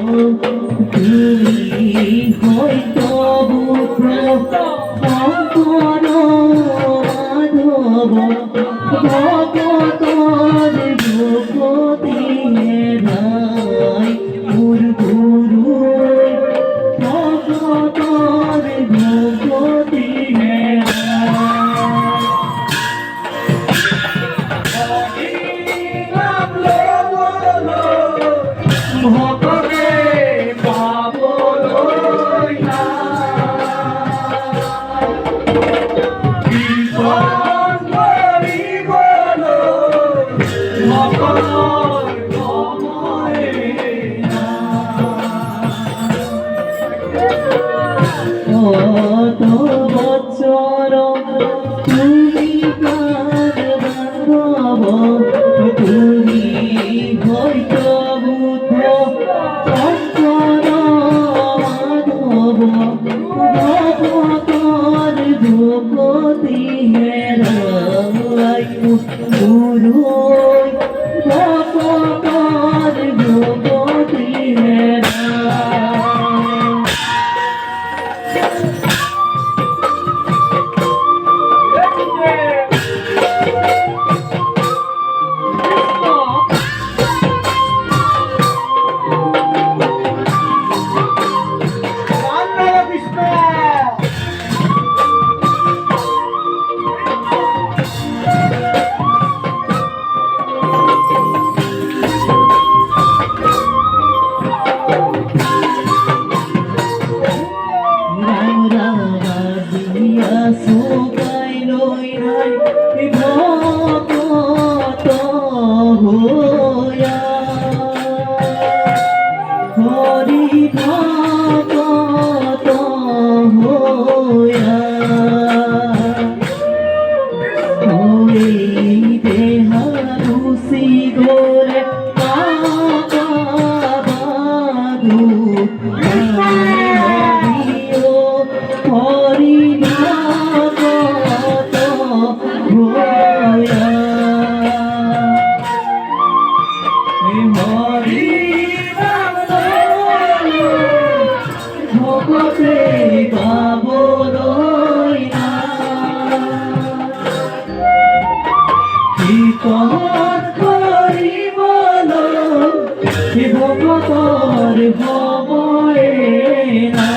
তুমি হয়তো বুদ্ধ শঙ্কর মাধব ভগতর ভগতি হেরাই মোর গুরু ভগতর ভগতি ভগবে পাবই না জীবন করিব ভগর সময়ে না কত বছর তুমি প্রাণ বান্ধব তুমি হয়তো বুদ্ধ শঙ্কর মাধব ভগতর ভগতি হেরাই গুরু ভগতর ভগতি হেরাই সুগাই লই নাই ভগত হইয়া হরি ভগত হইয়া ওই দেহারুষি গোরে বাদু হরি ভগত হইয়া হরি ভগতে পাবই না কীর্তন করিব ভগতর ভবয়ে না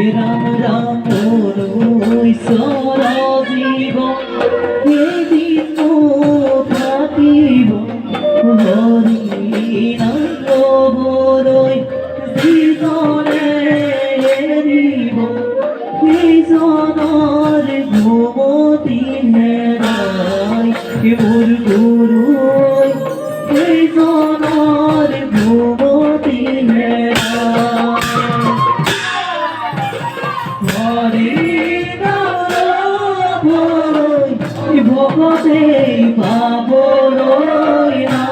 রাম রাম ঈশ্বর জীব এদিন থাকিব হরি নাম বরৈ শ্রীজনে এৰিব শ্রীজনৰ ঘুমতি হেৰাই মোৰ গুৰুই শ্রীজনৰ ঘুমতি হেৰাই হরি ভগতে পাবই না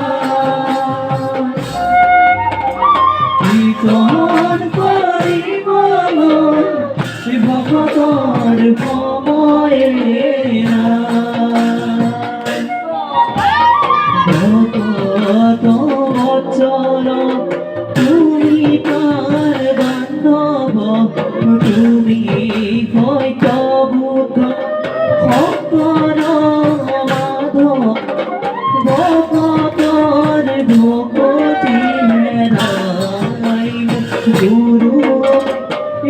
কীর্তন করিব ভগতর ভবয়ে না ভগত বৎসর তুমি প্রাণ বান্ধব তুমি হয়তো বুদ্ধ শঙ্কর মাধব ভগতর ভগতি হেরাই গুরু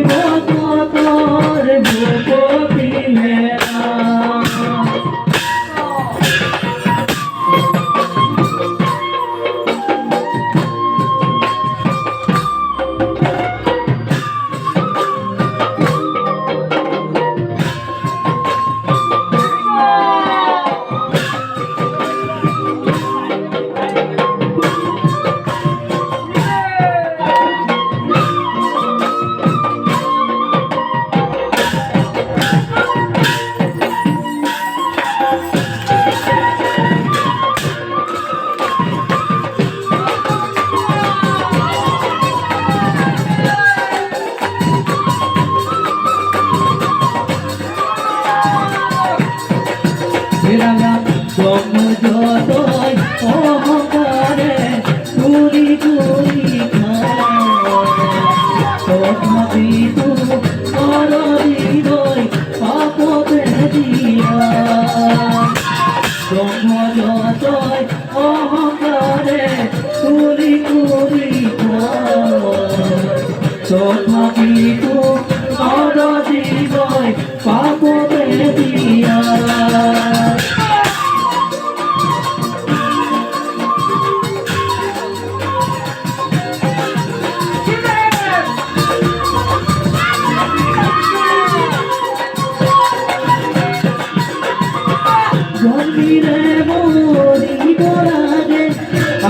ভগতর ভগতি হেরাই তথাপিতো নর জীবয় পাপ দিয়া জন্মিরে মরিব রাগে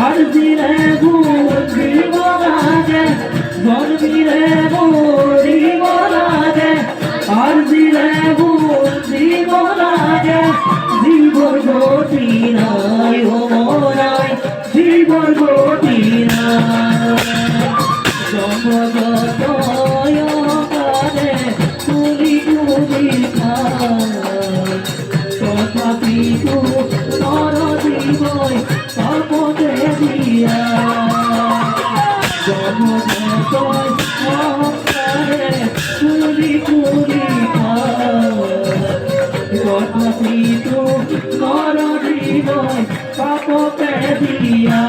আর দিলে বুঝিব রাগে জন্মিরে মরিব রাগে আর দিলে বুঝিব রাগে জীবন গতি নাই ও মনাই জীবন গতি নাই জগত কারে তুলি তুলি খায় তথাপিতো নর জীবয় পাপতে দিয়া জগত কারে তুলি তুলি খায় তথাপিতো নর জীবয় পাপতে দিয়া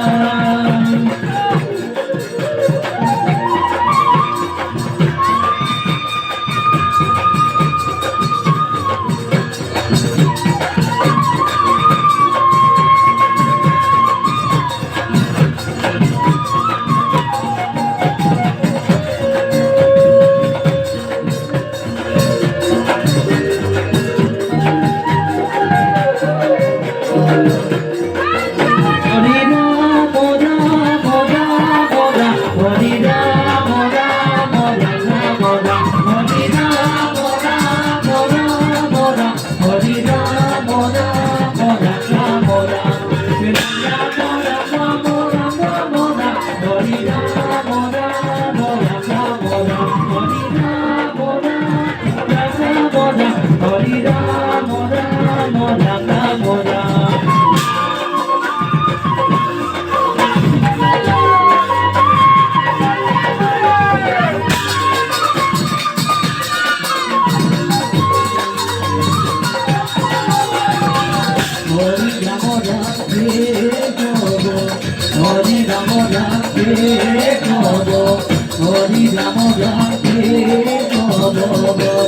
Hare Rama Rama Rama Rama Hare Rama Rama